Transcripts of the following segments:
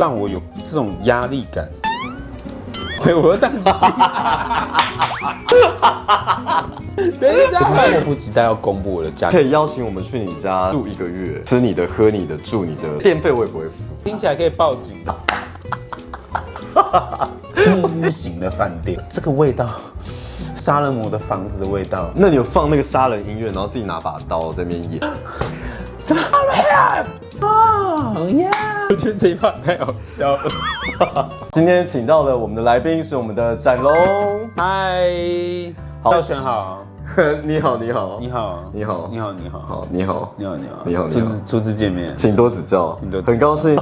让我有这种压力感。我宕机。等一下，迫不及待要公布我的价格。可以邀请我们去你家住1个月，吃你的、喝你的、住你的，电费我也不会付。听起来可以报警。屋型的饭店，这个味道，杀人魔的房子的味道。那你有放那个杀人音乐，然后自己拿把刀在那边演？什么？哦耶！我觉得这一趴太好笑了。今天请到了我们的来宾是我们的展龙。嗨，道全好。你好，你好，你好，你好，你好，你好，好，你好，你好，你好，你好，初次见面，请多指教，很高兴。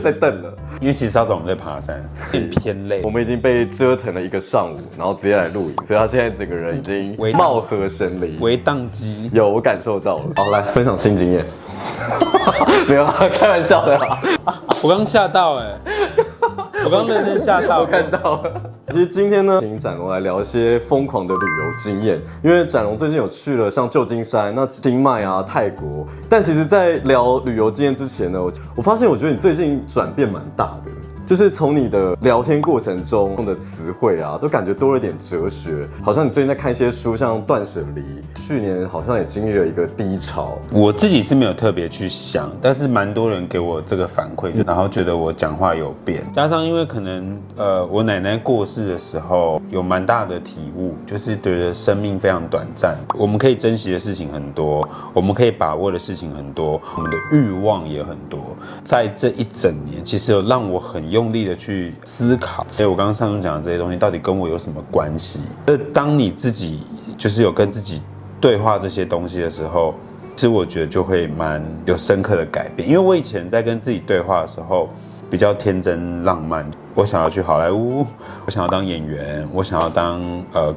在瞪了，因为其实稍早我们在爬山，有点偏累。我们已经被折腾了1个上午，然后直接来录影，所以他现在整个人已经貌合神离，微宕机。有，我感受到了。好，来分享新经验。没有，开玩笑的啦。我刚吓到哎，我刚认真吓到，我看到了。其实今天呢，请展龙来聊一些疯狂的旅游经验，因为展龙最近有去了像旧金山、那清迈啊、泰国。但其实，在聊旅游经验之前呢，我发现我觉得你最近转变蛮大的。就是从你的聊天过程中用的词汇啊，都感觉多了一点哲学，好像你最近在看一些书，像《断舍离》，去年好像也经历了一个低潮。我自己是没有特别去想，但是蛮多人给我这个反馈，然后觉得我讲话有变，加上因为可能我奶奶过世的时候有蛮大的体悟，就是觉得生命非常短暂，我们可以珍惜的事情很多，我们可以把握的事情很多，我们的欲望也很多。在这一整年，其实有让我很用力的去思考，所以我刚刚上述讲的这些东西到底跟我有什么关系？当你自己就是有跟自己对话这些东西的时候，其实我觉得就会蛮有深刻的改变。因为我以前在跟自己对话的时候比较天真浪漫，我想要去好莱坞，我想要当演员，我想要当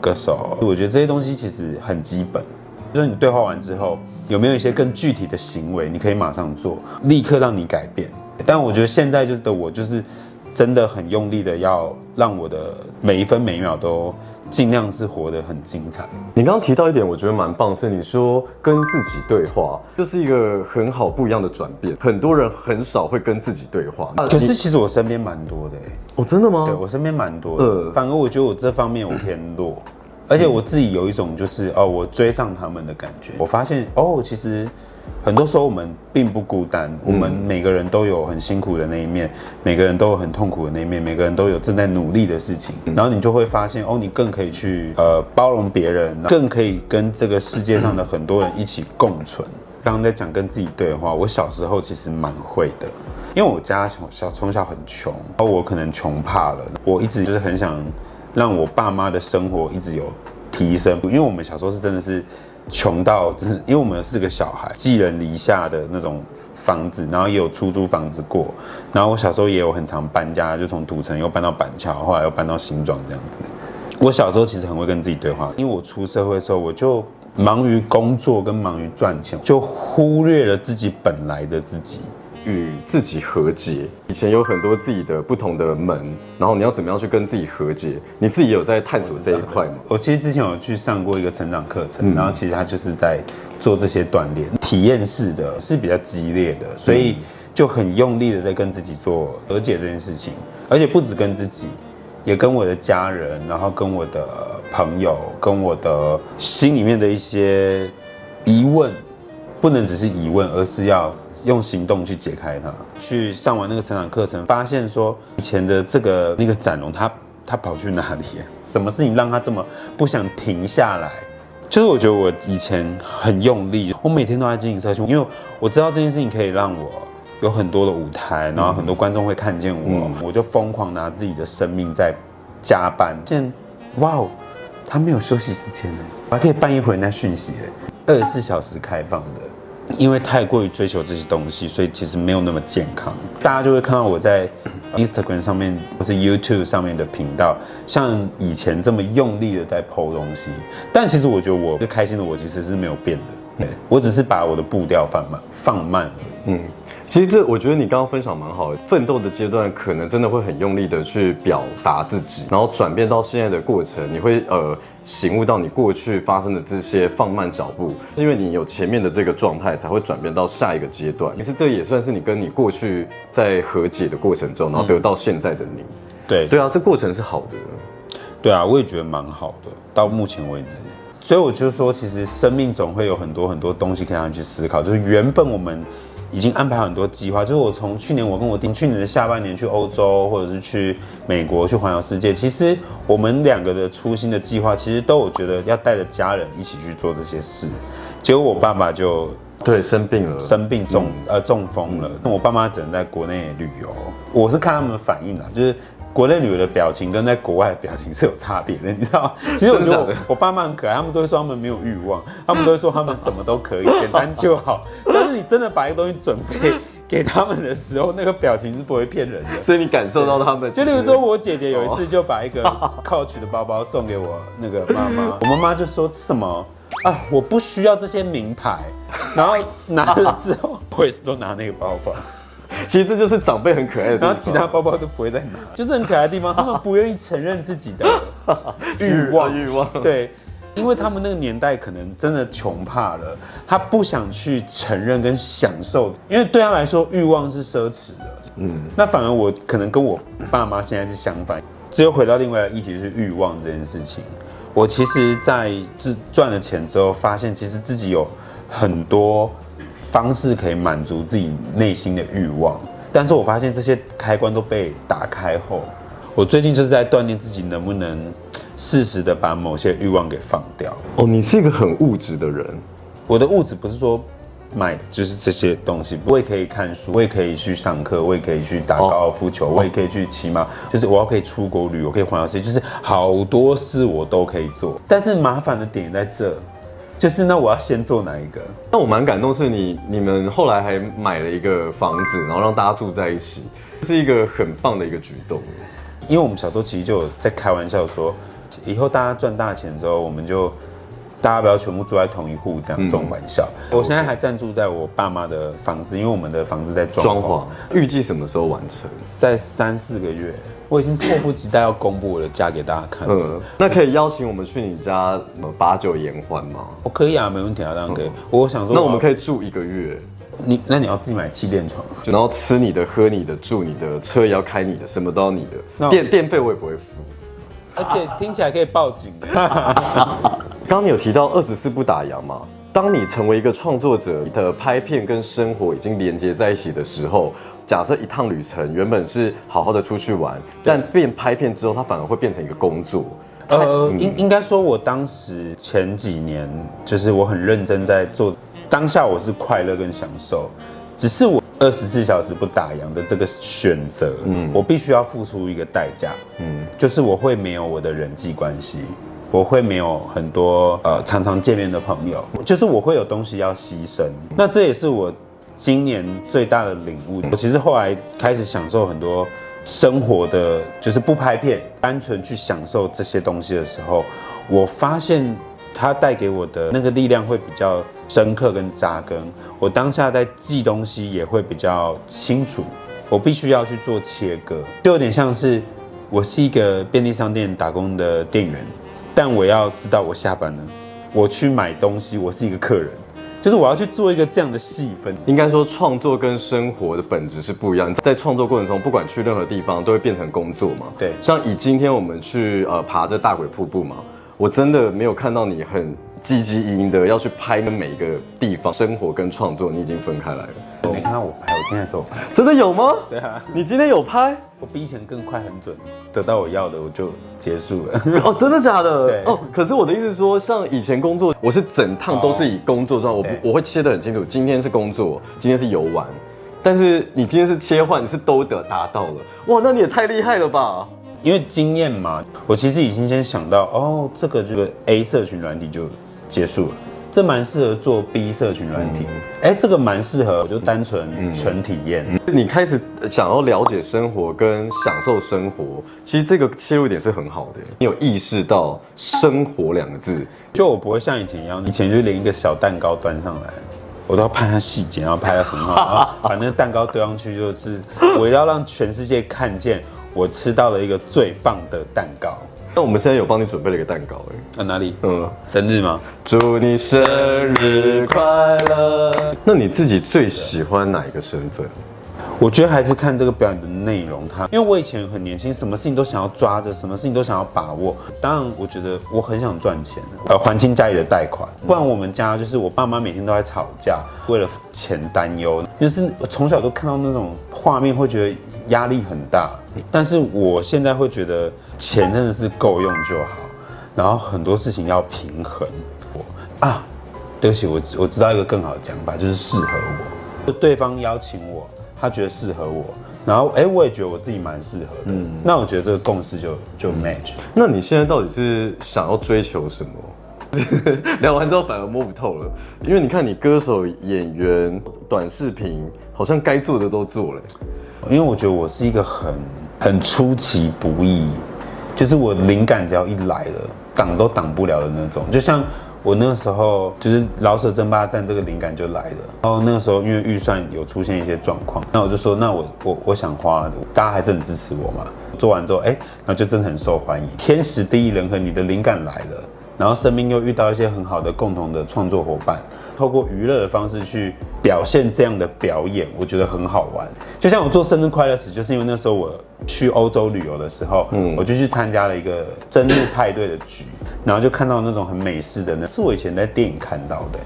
歌手。我觉得这些东西其实很基本，就是你对话完之后，有没有一些更具体的行为，你可以马上做，立刻让你改变。但我觉得现在我就是真的很用力的要让我的每一分每一秒都尽量是活得很精彩。你刚刚提到一点，我觉得蛮棒，是你说跟自己对话，就是一个很好不一样的转变。很多人很少会跟自己对话，可是其实我身边蛮多的哦，真的吗？对，我身边蛮多的，反而我觉得我这方面我偏弱，而且我自己有一种就是我追上他们的感觉。我发现其实很多时候我们并不孤单，我们每个人都有很辛苦的那一面，每个人都有很痛苦的那一面，每个人都有正在努力的事情，然后你就会发现你更可以去包容别人，更可以跟这个世界上的很多人一起共存。刚刚在讲跟自己对话，我小时候其实蛮会的，因为我家从小很穷，我可能穷怕了，我一直就是很想让我爸妈的生活一直有提升，因为我们小时候是真的是穷到真的，因为我们有4个小孩，寄人篱下的那种房子，然后也有出租房子过，然后我小时候也有很常搬家，就从土城又搬到板桥，后来又搬到新庄这样子。我小时候其实很会跟自己对话，因为我出社会的时候，我就忙于工作跟忙于赚钱，就忽略了自己本来的自己。与自己和解，以前有很多自己的不同的门，然后你要怎么样去跟自己和解？你自己有在探索这一块吗？我其实之前有去上过一个成长课程，然后其实他就是在做这些锻炼，体验式的，是比较激烈的，所以就很用力的在跟自己做和解这件事情，而且不只跟自己，也跟我的家人，然后跟我的朋友，跟我的心里面的一些疑问，不能只是疑问，而是要用行动去解开它。去上完那个成长课程，发现说以前的那个展龙，他跑去哪里？什么事情让他这么不想停下来？就是我觉得我以前很用力，我每天都在经营社群，因为我知道这件事情可以让我有很多的舞台，然后很多观众会看见我，我就疯狂拿自己的生命在加班。现在哇哦，他没有休息时间了，我还可以半夜回人家讯息，24小时开放的。因为太过于追求这些东西，所以其实没有那么健康。大家就会看到我在 Instagram 上面或是 YouTube 上面的频道，像以前这么用力的在 po 东西。但其实我觉得我最开心的我其实是没有变的，我只是把我的步调放慢而已。其实我觉得你刚刚分享蛮好的，奋斗的阶段可能真的会很用力的去表达自己，然后转变到现在的过程，你会醒悟到你过去发生的这些放慢脚步，因为你有前面的这个状态，才会转变到下一个阶段。其实这也算是你跟你过去在和解的过程中，然后得到现在的你。对啊，这过程是好的。对啊，我也觉得蛮好的，到目前为止。所以我就说，其实生命总会有很多东西可以让你去思考。就是原本我们已经安排很多计划，就是我从去年我跟我弟去年的下半年去欧洲，或者是去美国去环游世界。其实我们2个的初心的计划，其实都有觉得要带着家人一起去做这些事。结果我爸爸就生病了，中风了。我爸妈只能在国内旅游。我是看他们的反应啦，就是国内旅游的表情跟在国外的表情是有差别的，你知道？其实我觉得我爸妈很可爱，他们都会说他们没有欲望，他们都会说他们什么都可以，简单就好。但是你真的把一个东西准备给他们的时候，那个表情是不会骗人的。所以你感受到他们，就例如说，我姐姐有一次就把一个 Coach 的包包送给我那个妈妈，我妈妈就说什么啊，我不需要这些名牌，然后拿了之后，我也是都拿那个包包。其实这就是长辈很可爱的地方，然后其他包包都不会再拿，就是很可爱的地方。他们不愿意承认自己的欲望，对，因为他们那个年代可能真的穷怕了，他不想去承认跟享受，因为对他来说欲望是奢侈的。那反而我可能跟我爸妈现在是相反，只有回到另外一个议题是欲望这件事情。我其实在赚了钱之后，发现其实自己有很多方式可以满足自己内心的欲望，但是我发现这些开关都被打开后，我最近就是在锻炼自己能不能适时的把某些欲望给放掉。你是一个很物质的人。我的物质不是说买就是这些东西，我也可以看书，我也可以去上课，我也可以去打高尔夫球，我也可以去骑马，就是我可以出国旅游，可以环游世界，就是好多事我都可以做。但是麻烦的点在这。就是那我要先做哪一个？那我蛮感动，是你们后来还买了一个房子，然后让大家住在一起，这是一个很棒的一个举动。因为我们小时候其实就有在开玩笑说，以后大家赚大钱之后，我们就大家不要全部住在同一户这样这种玩笑。我现在还暂住在我爸妈的房子，因为我们的房子在装潢，预计什么时候完成？在3-4个月。我已经迫不及待要公布我的家给大家看。那可以邀请我们去你家8-9言欢吗？可以啊，没问题啊，当然可以。我想说，那我们可以住1个月。那你要自己买气垫床，然后吃你的、喝你的、住你的，车也要开你的，什么都要你的。电费我也不会付。而且听起来可以报警。刚刚你有提到24不打烊嘛？当你成为一个创作者，你的拍片跟生活已经连接在一起的时候。假设一趟旅程原本是好好的出去玩，但变拍片之后，它反而会变成一个工作。应该说，我当时前几年就是我很认真在做，当下我是快乐跟享受，只是我24小时不打烊的这个选择，我必须要付出一个代价，就是我会没有我的人际关系，我会没有很多常常见面的朋友，就是我会有东西要牺牲。那这也是我今年最大的领悟。我其实后来开始享受很多生活的，就是不拍片，单纯去享受这些东西的时候，我发现它带给我的那个力量会比较深刻跟扎根。我当下在记东西也会比较清楚，我必须要去做切割，就有点像是我是一个便利商店打工的店员，但我要知道我下班了，我去买东西，我是一个客人。就是我要去做一个这样的细分。应该说，创作跟生活的本质是不一样。在创作过程中，不管去任何地方，都会变成工作嘛。对。像以今天我们去爬这大鬼瀑布嘛，我真的没有看到你很积极营的要去拍每一个地方，生活跟创作你已经分开来了。没看到我拍，我今天才有拍。真的有吗？对啊。你今天有拍？我比以前更快很准，得到我要的我就结束了。真的假的？对。可是我的意思是说，像以前工作，我是整趟都是以工作状态，我会切得很清楚，今天是工作，今天是游玩。但是你今天是切换，你是都达到了，哇，那你也太厉害了吧！因为经验嘛，我其实已经先想到，这个 A 社群软体就结束了。这蛮适合做 B 社群软体，这个蛮适合，我就单纯纯体验。你开始想要了解生活跟享受生活，其实这个切入点是很好的。你有意识到“生活”2个字，就我不会像以前一样，以前就连一个小蛋糕端上来，我都要拍它细节，然后拍得很好，然后把那个蛋糕丢上去，就是我要让全世界看见我吃到了一个最棒的蛋糕。那我们现在有帮你准备了一个蛋糕哪里？生日吗？祝你生日快乐。那你自己最喜欢哪一个身份？我觉得还是看这个表演的内容，因为我以前很年轻，什么事情都想要抓着，什么事情都想要把握。当然，我觉得我很想赚钱，还清家里的贷款。不然我们家就是我爸妈每天都在吵架，为了钱担忧。就是我从小都看到那种画面，会觉得压力很大。但是我现在会觉得钱真的是够用就好，然后很多事情要平衡。对不起，我知道一个更好的讲法，就是适合我。对方邀请我。他觉得适合我，然后我也觉得我自己蛮适合的，那我觉得这个共识就 match。那你现在到底是想要追求什么？聊完之后反而摸不透了，因为你看你歌手、演员、短视频，好像该做的都做了。因为我觉得我是一个很出其不意，就是我灵感只要一来了，挡都挡不了的那种，就像。我那个时候就是老舍争霸战这个灵感就来了，然后那个时候因为预算有出现一些状况，那我就说那我想花，大家还是很支持我嘛。做完之后，然后就真的很受欢迎。天时地利人和，你的灵感来了，然后生命又遇到一些很好的共同的创作伙伴，透过娱乐的方式去表现这样的表演，我觉得很好玩。就像我做生日快乐时，就是因为那时候我去欧洲旅游的时候，我就去参加了一个生日派对的局，然后就看到那种很美式的，是我以前在电影看到的，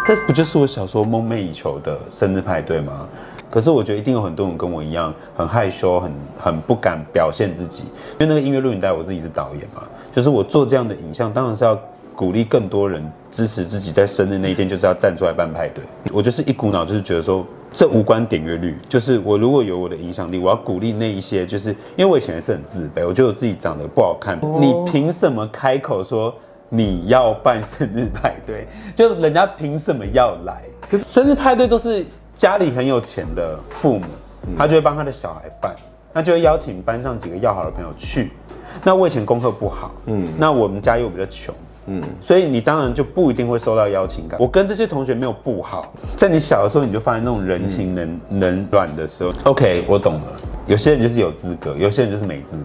这不就是我小时候梦寐以求的生日派对吗？可是我觉得一定有很多人跟我一样，很害羞，很不敢表现自己，因为那个音乐录影带我自己是导演嘛，就是我做这样的影像，当然是要鼓励更多人支持自己，在生日那一天就是要站出来办派对。我就是一股脑就是觉得说。这无关点阅率，就是我如果有我的影响力，我要鼓励那一些，就是因为我以前也是很自卑，我觉得我自己长得不好看，你凭什么开口说你要办生日派对？就人家凭什么要来？可是生日派对都是家里很有钱的父母，他就会帮他的小孩办，那就会邀请班上几个要好的朋友去。那我以前功课不好，那我们家又比较穷。所以你当然就不一定会收到邀请感。我跟这些同学没有不好，在你小的时候你就发现那种人情冷暖的时候 ，OK， 我懂了。有些人就是有资格，有些人就是没资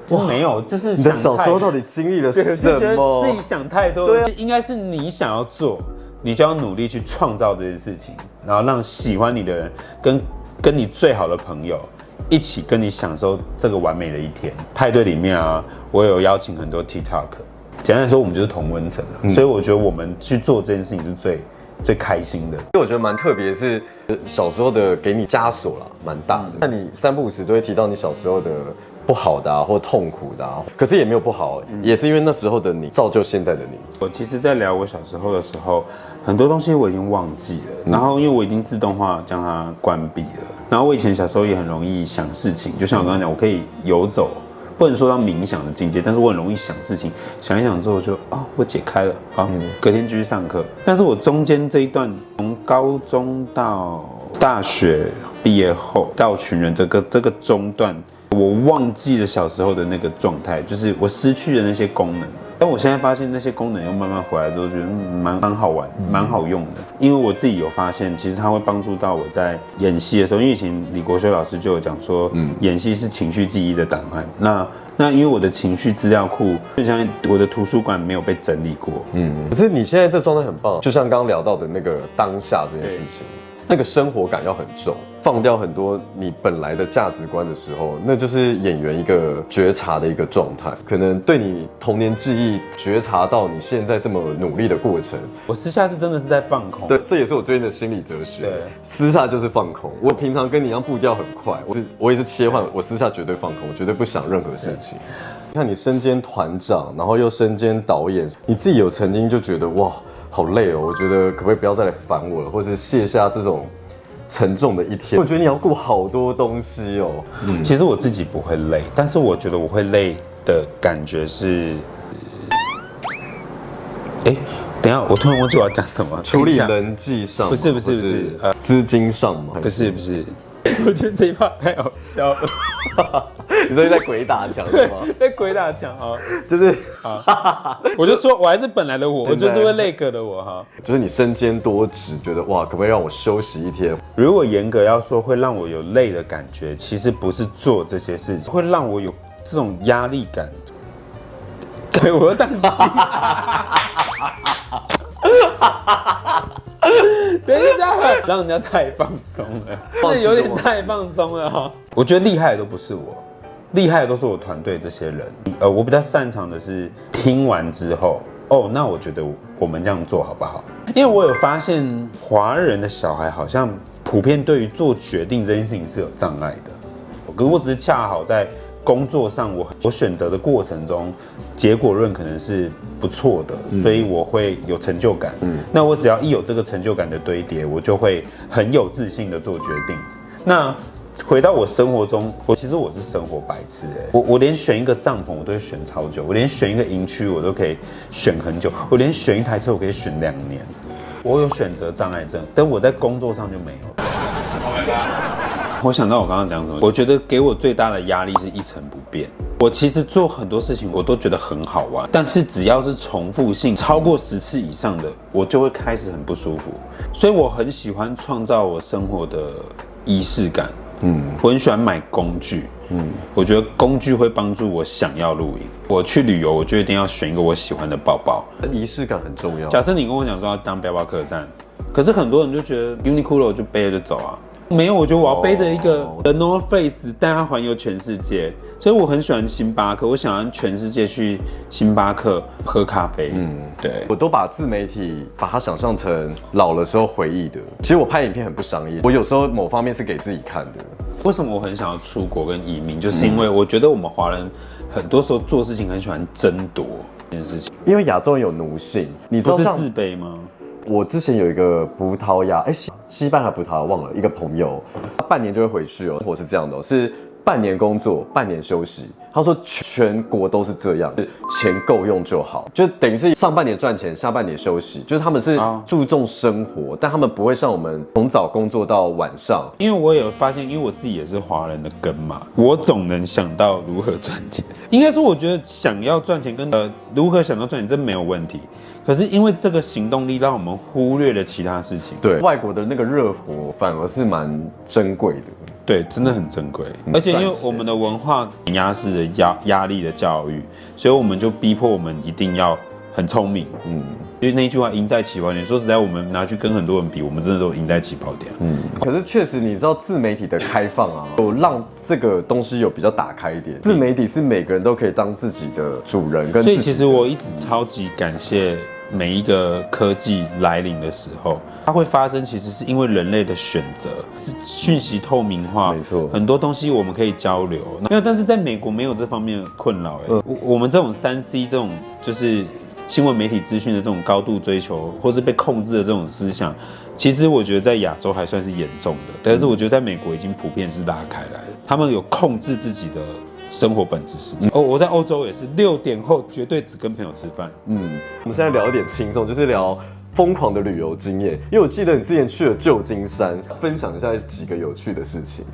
格。没有，就是你的小时候到底经历了什么？自己想太多。对，应该是你想要做，你就要努力去创造这件事情，然后让喜欢你的人跟你最好的朋友一起跟你享受这个完美的一天。派对里面啊，我有邀请很多 TikTok。简单来说，我们就是同温层所以我觉得我们去做这件事情是最开心的。我觉得蛮特别，是小时候的给你枷锁啦，蛮大的。那你3不5时都会提到你小时候的不好的或痛苦的可是也没有不好，也是因为那时候的你造就现在的你。我其实，在聊我小时候的时候，很多东西我已经忘记了，然后因为我已经自动化将它关闭了。然后我以前小时候也很容易想事情，就像我刚刚讲，我可以游走。不能说到冥想的境界，但是我很容易想事情，想一想之后就我解开了，好，隔天继续上课。但是我中间这一段，从高中到大学毕业后到群人这个中段，我忘记了小时候的那个状态，就是我失去了那些功能。但我现在发现那些功能又慢慢回来之后，觉得蛮好玩，蛮好用的。因为我自己有发现，其实它会帮助到我在演戏的时候。因为以前李国修老师就有讲说，演戏是情绪记忆的档案。那因为我的情绪资料库，就像我的图书馆没有被整理过。可是你现在这状态很棒，就像刚刚聊到的那个当下这件事情。那个生活感要很重，放掉很多你本来的价值观的时候，那就是演员一个觉察的一个状态。可能对你童年记忆觉察到你现在这么努力的过程，我私下是真的是在放空。对，这也是我最近的心理哲学。对，私下就是放空。我平常跟你一样步调很快，我也是切换，我私下绝对放空，我绝对不想任何事情。看你身兼团长，然后又身兼导演，你自己有曾经就觉得哇好累哦，我觉得可不可以不要再来烦我了，或是卸下这种沉重的一天？我觉得你要顾好多东西哦。其实我自己不会累，但是我觉得我会累的感觉是，等一下，我突然忘记我要讲什么。处理人际上不是，资金上吗？不是，我觉得这一趴太好笑了。你说在鬼打墙是吗？在鬼打墙啊，就是我就说我还是本来的我就是会累个的我哈。就是你身兼多职，觉得哇，可不可以让我休息一天？如果严格要说会让我有累的感觉，其实不是做这些事情，会让我有这种压力感。对，我又宕机。等一下，让人家太放松了，这有点太放松了哈。我觉得厉害的都不是我，厉害的都是我团队这些人。我比较擅长的是听完之后，那我觉得我们这样做好不好？因为我有发现华人的小孩好像普遍对于做决定这件事情是有障碍的，可是我只是恰好在工作上我选择的过程中，结果论可能是不错的，所以我会有成就感。那我只要一有这个成就感的堆叠，我就会很有自信的做决定。那回到我生活中，其实我是生活白痴我连选一个帐篷我都会选超久，我连选一个营区我都可以选很久，我连选一台车我可以选2年。我有选择障碍症，但我在工作上就没有。我想到我刚刚讲什么，我觉得给我最大的压力是一成不变。我其实做很多事情我都觉得很好玩，但是只要是重复性超过10次以上的，我就会开始很不舒服。所以我很喜欢创造我生活的仪式感。我很喜欢买工具。我觉得工具会帮助我想要露营。我去旅游，我就一定要选一个我喜欢的包包。仪式感很重要。假设你跟我讲说要当背包客栈，可是很多人就觉得 Uniqlo 就背着就走啊。没有，我觉得我要背着一个 The North Face 带它环游全世界，所以我很喜欢星巴克，我想要全世界去星巴克喝咖啡。对，我都把自媒体把它想象成老的时候回忆的。其实我拍影片很不商业，我有时候某方面是给自己看的。为什么我很想要出国跟移民，就是因为我觉得我们华人很多时候做事情很喜欢争夺这件事情，因为亚洲人有奴性，你知道不是自卑吗？我之前有一个葡萄牙，西班牙葡萄牙忘了一个朋友，他半年就会回去哦。我是这样的是半年工作，半年休息。他说全国都是这样，钱够用就好，就等于是上半年赚钱，下半年休息。就是他们是注重生活，但他们不会像我们从早工作到晚上。因为我有发现，因为我自己也是华人的根嘛，我总能想到如何赚钱。应该说，我觉得想要赚钱跟如何想到赚钱真没有问题。可是因为这个行动力，让我们忽略了其他事情。对，外国的那个热火反而是蛮珍贵的。对，真的很珍贵。而且因为我们的文化碾压式的压力的教育，所以我们就逼迫我们一定要很聪明。因为那一句话赢在起跑点，说实在，我们拿去跟很多人比，我们真的都赢在起跑点。可是确实，你知道自媒体的开放啊，有让这个东西有比较打开一点。自媒体是每个人都可以当自己的主人，跟所以其实我一直超级感谢每一个科技来临的时候，它会发生，其实是因为人类的选择，是讯息透明化，没错，很多东西我们可以交流。但是在美国没有这方面的困扰。我们这种3C 这种就是新闻媒体资讯的这种高度追求，或是被控制的这种思想，其实我觉得在亚洲还算是严重的，但是我觉得在美国已经普遍是拉开来的，他们有控制自己的生活本质时间。我在欧洲也是6点后绝对只跟朋友吃饭。我们现在聊一点轻松，就是聊疯狂的旅游经验。因为我记得你之前去了旧金山，分享一下几个有趣的事情。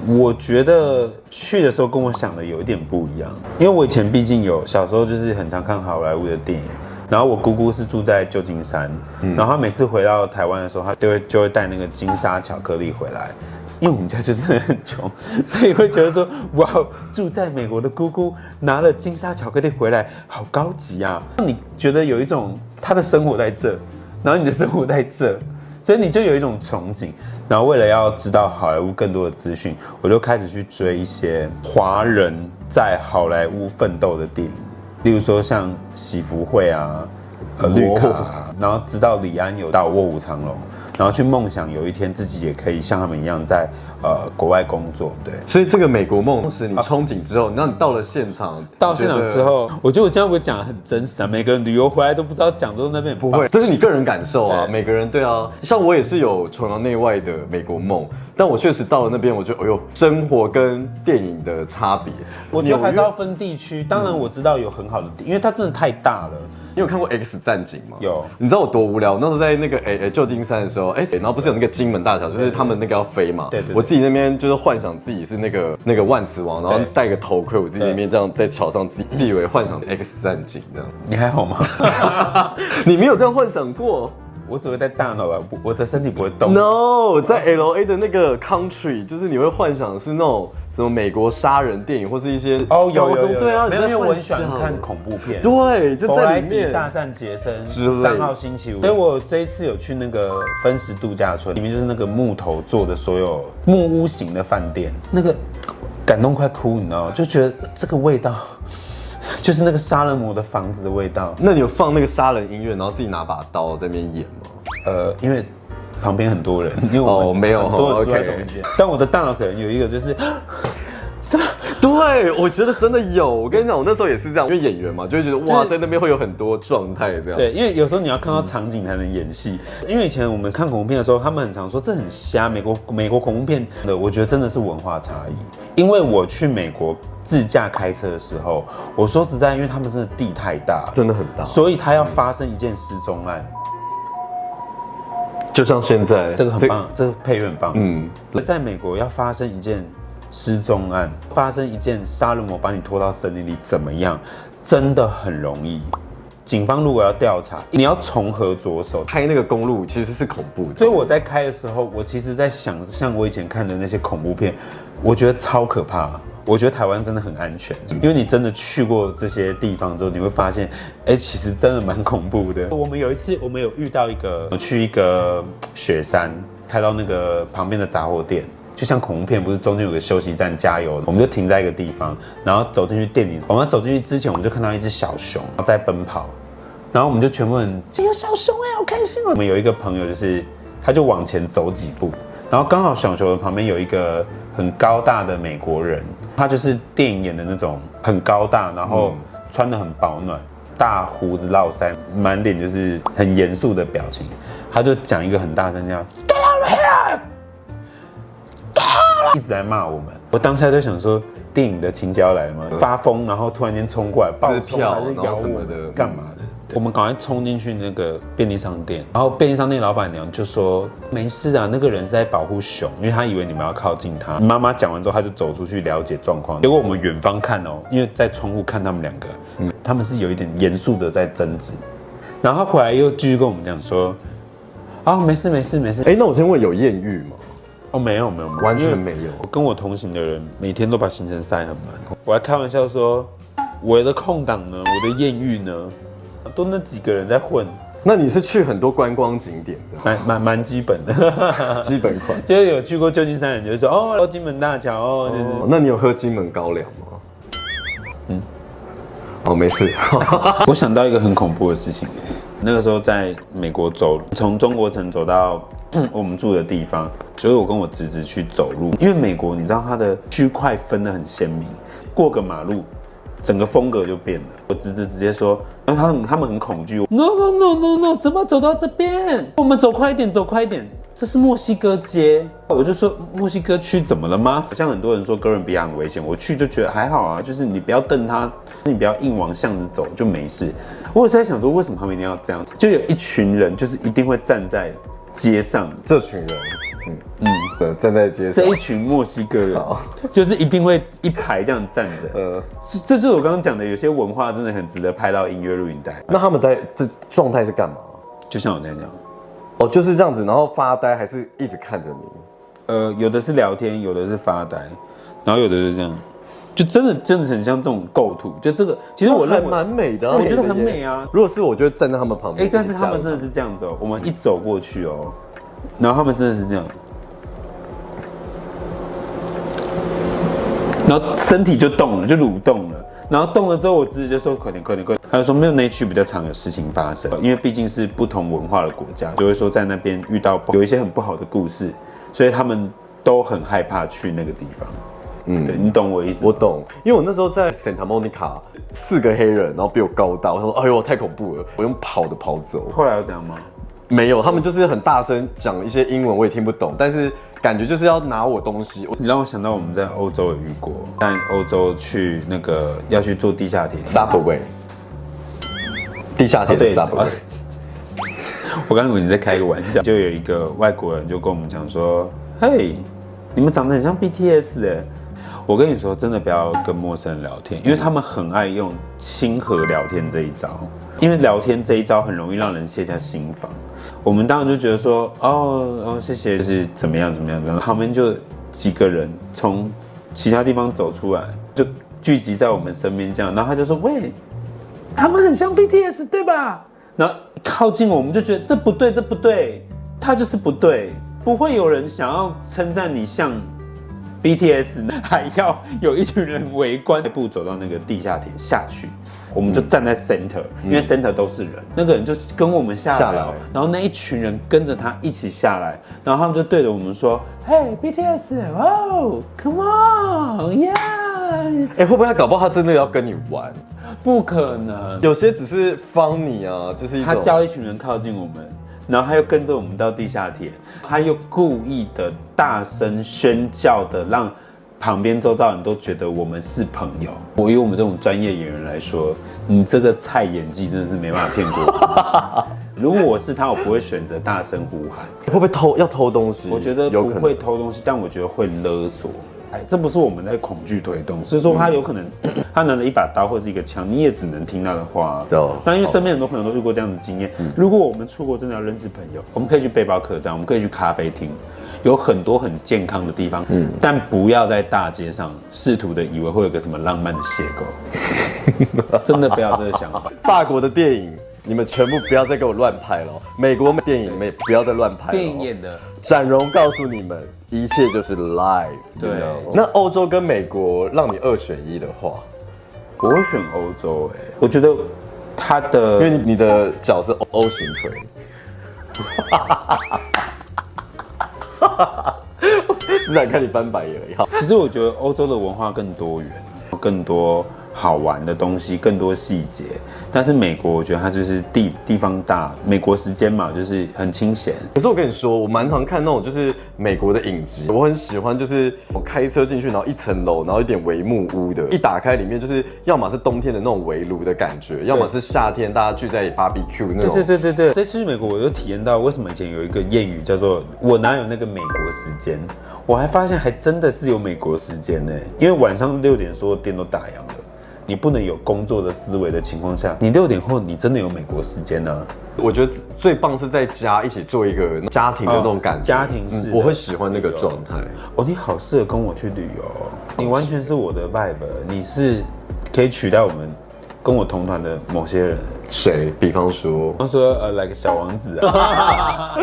我觉得去的时候跟我想的有一点不一样，因为我以前毕竟小时候就是很常看好莱坞的电影，然后我姑姑是住在旧金山，然后她每次回到台湾的时候，她就会带那个金沙巧克力回来。因为我们家就真的很穷，所以会觉得说，哇，住在美国的姑姑拿了金沙巧克力回来，好高级啊！你觉得有一种她的生活在这，然后你的生活在这，所以你就有一种憧憬。然后为了要知道好莱坞更多的资讯，我就开始去追一些华人在好莱坞奋斗的电影，例如说像喜福会啊、绿卡啊，然后知道李安有到卧虎藏龙。然后去梦想有一天自己也可以像他们一样在国外工作，对。所以这个美国梦，当时你憧憬之后，那你到了现场，到现场之后，我觉得我这样会讲得很真实啊。每个人旅游回来都不知道讲都那边不会，这是你个人感受啊。每个人对啊，像我也是有崇洋媚外的美国梦，但我确实到了那边，我觉得哎呦，生活跟电影的差别，我觉得还是要分地区。当然我知道有很好的地，因为它真的太大了。你有看过《X 战警》吗？有。你知道我多无聊？那时候在那个旧金山的时候，然后不是有那个金门大桥，就是他们那个要飞嘛。对。我自己那边就是幻想自己是那个万磁王，然后戴个头盔，我自己那边这样在桥上自以为幻想 X 战警这样。你还好吗？你没有这样幻想过？我只会在大脑啊，我的身体不会动。No， 在 LA 的那个 country， 就是你会幻想的是那种什么美国杀人电影，或是一些有，对啊，没有，因为我很喜欢看恐怖片。对，就在里面。弗莱迪大战杰森3号星期五。所以我这一次有去那个分时度假村，里面就是那个木头做的所有木屋型的饭店，那个感动快哭，你知道吗？就觉得这个味道。就是那个杀人魔的房子的味道。那你有放那个杀人音乐，然后自己拿把刀在那边演吗？因为旁边很多人，因为我们没有很多人住在同一间，但我的大脑可能有一个就是什么？对，我觉得真的有。我跟你讲，我那时候也是这样，因为演员嘛，就会觉得哇，在那边会有很多状态这样。对，因为有时候你要看到场景才能演戏。因为以前我们看恐怖片的时候，他们很常说这很瞎，美国恐怖片的，我觉得真的是文化差异。因为我去美国自驾开车的时候，我说实在，因为他们真的地太大，真的很大，所以他要发生一件失踪案。就像现在，这个很棒，这个配乐很棒。在美国要发生一件失踪案，发生一件杀人魔把你拖到森林里怎么样，真的很容易。警方如果要调查，你要从何着手？开那个公路其实是恐怖的，所以我在开的时候，我其实在想象我以前看的那些恐怖片，我觉得超可怕。我觉得台湾真的很安全，因为你真的去过这些地方之后，你会发现，其实真的蛮恐怖的。我们有一次，我们有遇到去一个雪山，开到那个旁边的杂货店，就像恐怖片，不是中间有个休息站加油，我们就停在一个地方，然后走进去店里。我们走进去之前，我们就看到一只小熊在奔跑，然后我们就全部人，有小熊好开心哦！我们有一个朋友他就往前走几步，然后刚好小熊的旁边有一个很高大的美国人，他就是电影演的那种很高大，然后穿得很保暖，大胡子络腮，满脸就是很严肃的表情。他就讲一个很大声叫 "Get over here"， 一直在骂我们。我当下就想说，电影的情节要来了吗？发疯，然后突然间冲过来暴冲还是咬我们干嘛的？我们赶快冲进去那个便利商店，然后便利商店老板娘就说：“没事啊，那个人是在保护熊，因为他以为你们要靠近他。”妈妈讲完之后，他就走出去了解状况。结果我们远方看哦，因为在窗户看他们两个，他们是有一点严肃的在争执。然后他回来又继续跟我们讲说：“没事。”那我先问，有艳遇吗？没有，完全没有。我跟我同行的人每天都把行程塞很满，我还开玩笑说：“我的空档呢？我的艳遇呢？”都那几个人在混。那你是去很多观光景点这样？蛮基本的，基本款。就是有去过旧金山的人就会说金门大桥就是。那你有喝金门高粱吗？没事。我想到一个很恐怖的事情，那个时候在美国从中国城走到我们住的地方，所以我跟我侄子去走路，因为美国你知道它的区块分得很鲜明，过个马路。整个风格就变了。我侄子直接说，他们很恐惧。No， 怎么走到这边？我们走快一点，这是墨西哥街。我就说墨西哥区怎么了吗？像很多人说哥伦比亚很危险，我去就觉得还好啊，就是你不要瞪他，你不要硬往巷子走就没事。我也在想说，为什么他们一定要这样？就有一群人就是一定会站在街上，这群人。站在街上，这一群墨西哥人就是一定会一排这样站着。这就是我刚刚讲的，有些文化真的很值得拍到音乐录影带。那他们这状态是干嘛？就像我那样就是这样子，然后发呆，还是一直看着你？有的是聊天，有的是发呆，然后有的是这样，就真的很像这种构图。就这个，其实我认为蛮美的，我觉得很美啊。如果是我，就会站在他们旁边。但是他们真的是这样子我们一走过去然后他们真的是这样。然后身体就动了，就蠕动了。然后动了之后，我侄子就说：“快点！”他就说：“没有那一区比较常有事情发生，因为毕竟是不同文化的国家，就会说在那边遇到有一些很不好的故事，所以他们都很害怕去那个地方。”对，你懂我意思？我懂，因为我那时候在 Santa Monica， 4个黑人，然后比我高大，我说：“哎呦，太恐怖了！”我用跑的跑走。后来有这样吗？没有，他们就是很大声讲一些英文，我也听不懂，但是感觉就是要拿我东西。你让我想到我们在欧洲有遇过，在欧洲去要去坐地下铁 Subway，地下铁的对 Subway。我刚以为你在开个玩笑，就有一个外国人就跟我们讲说：“嘿，你们长得很像 BTS 哎。”我跟你说，真的不要跟陌生人聊天，因为他们很爱用亲和聊天这一招。因为聊天这一招很容易让人卸下心防。我们当然就觉得说，哦，谢谢，就是怎么样。旁边就几个人从其他地方走出来，就聚集在我们身边这样，然后他就说：“喂，他们很像 BTS 对吧？”然后靠近我们就觉得这不对，他就是不对，不会有人想要称赞你像 BTS， 还要有一群人围观。一步走到那个地下铁下去，我们就站在 center，因为 center 都是人，那个人就跟我们下来，然后那一群人跟着他一起下来，然后他们就对着我们说：“嘿 BTS， 哦 ，Come on，yeah。”会不会他搞不好他真的要跟你玩？不可能，有些只是方你啊，就是一种他叫一群人靠近我们，然后他又跟着我们到地下铁，他又故意的大声宣叫的，让旁边周遭人都觉得我们是朋友。以我们这种专业演员来说，你这个菜演技真的是没办法骗过我。如果我是他，我不会选择大声呼喊。会不会偷东西？我觉得不会偷东西，但我觉得会勒索。这不是我们在恐惧推动，是说他有可能他拿了一把刀或是一个枪，你也只能听他的话。但因为身边很多朋友都遇过这样的经验，如果我们出国真的要认识朋友，我们可以去背包客栈，我们可以去咖啡厅，有很多很健康的地方，但不要在大街上试图的以为会有个什么浪漫的邂逅，真的不要这个想法。法国的电影你们全部不要再给我乱拍了，美国电影你们也不要再乱拍了。电影演的，展荣告诉你们，一切就是 live。对，那欧洲跟美国让你2选1的话，我会选欧洲。我觉得他的，因为你的脚是 O 型腿。只想看你翻白眼而已。好，其实我觉得欧洲的文化更多元，更多好玩的东西，更多细节。但是美国，我觉得它就是地方大，美国时间嘛，就是很清闲。可是我跟你说，我蛮常看那种就是美国的影集，我很喜欢，就是我开车进去，然后一层楼，然后一点微木屋的，一打开里面就是要么是冬天的那种围炉的感觉，要么是夏天大家聚在一起 barbecue 那种。对。这次去美国，我就体验到为什么以前有一个谚语叫做“我哪有那个美国时间”，我还发现还真的是有美国时间呢，因为晚上6点所有店都打烊了。你不能有工作的思维的情况下，你6点后你真的有美国时间呢？我觉得最棒是在家一起做一个家庭的那种感觉，家庭式，我会喜欢那个状态。哦，你好适合跟我去旅游，你完全是我的 vibe， 你是可以取代我们跟我同团的某些人。谁？比方说like 小王子啊。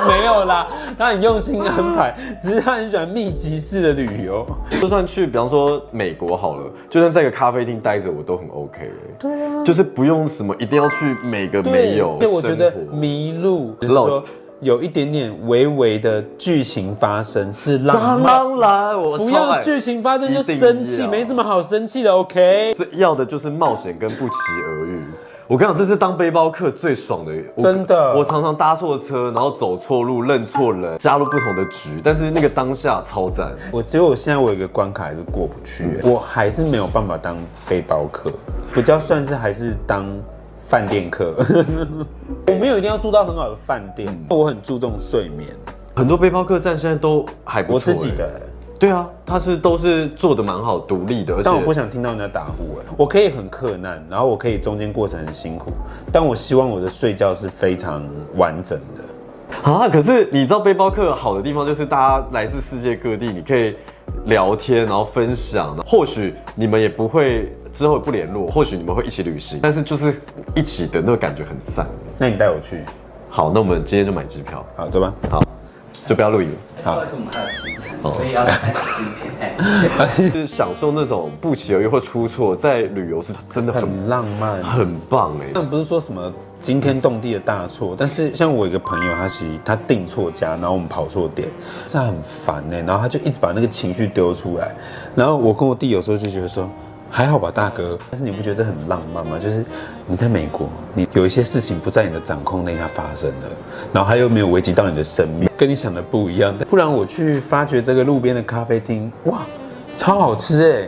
没有啦，他很用心安排，只是他很喜欢密集式的旅游。就算去，比方说美国好了，就算在一个咖啡厅待着，我都很 OK。对啊，就是不用什么一定要去每个没有。对，我觉得迷路，就是说有一点点微微的剧情发生是浪漫。当然，我不要剧情发生就生气，没什么好生气的 ，OK。所以要的就是冒险跟不期而遇。我跟你讲，这是当背包客最爽的，真的。我常常搭错车，然后走错路，认错人，加入不同的局，但是那个当下超赞。我现在我有一个关卡还是过不去，我还是没有办法当背包客，比较算是还是当饭店客。我没有一定要住到很好的饭店，我很注重睡眠。很多背包客栈现在都还不错。我自己的。对啊，都是做的蛮好，独立的。但我不想听到人家打呼，我可以很克难，然后我可以中间过程很辛苦，但我希望我的睡觉是非常完整的。啊，可是你知道背包客好的地方就是大家来自世界各地，你可以聊天，然后分享，或许你们也不会之后不联络，或许你们会一起旅行，但是就是一起的那个感觉很赞。那你带我去。好，那我们今天就买机票。好，走吧。好，就不要录影了。好，我们还有行程，所以要开始今天。就是享受那种不期而遇或出错，在旅游是真的很浪漫，很棒哎。但不是说什么惊天动地的大错，但是像我一个朋友，他订错家，然后我们跑错店，这很烦哎，然后他就一直把那个情绪丢出来，然后我跟我弟有时候就觉得说。还好吧，大哥。但是你不觉得这很浪漫吗？就是你在美国，你有一些事情不在你的掌控内，它发生了，然后它又没有危及到你的生命，跟你想的不一样。不然我去发掘这个路边的咖啡厅，哇，超好吃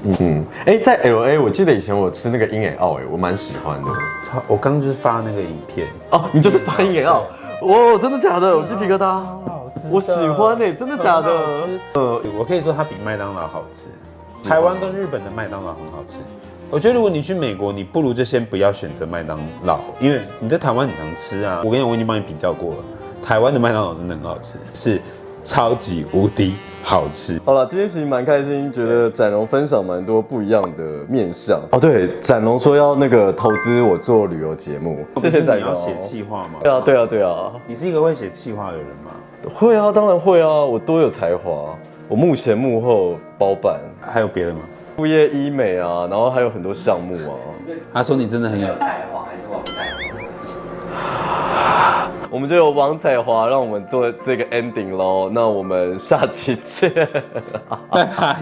在 LA 我记得以前我吃那个鹰眼澳，我蛮喜欢的。我刚刚就是发那个影片哦，你就是发鹰眼澳，哇，真的假的？我鸡皮疙瘩，我喜欢真的假的？我可以说它比麦当劳好吃。台湾跟日本的麦当劳很好吃。我觉得如果你去美国，你不如就先不要选择麦当劳，因为你在台湾很常吃啊。我跟你讲，我已经帮你比较过了，台湾的麦当劳真的很好吃，是超级无敌好吃。好了，今天其实蛮开心，觉得展荣分享蛮多不一样的面向。哦，对，展荣说要那个投资我做旅游节目，谢谢展荣。你要写企划吗？对啊。你是一个会写企划的人吗？会啊，当然会啊，我多有才华，我幕前幕后包办。还有别的吗？副业医美啊，然后还有很多项目啊。他说你真的很有才华还是王才华？我们就有王彩华让我们做这个 ending 咯，那我们下期见，拜拜。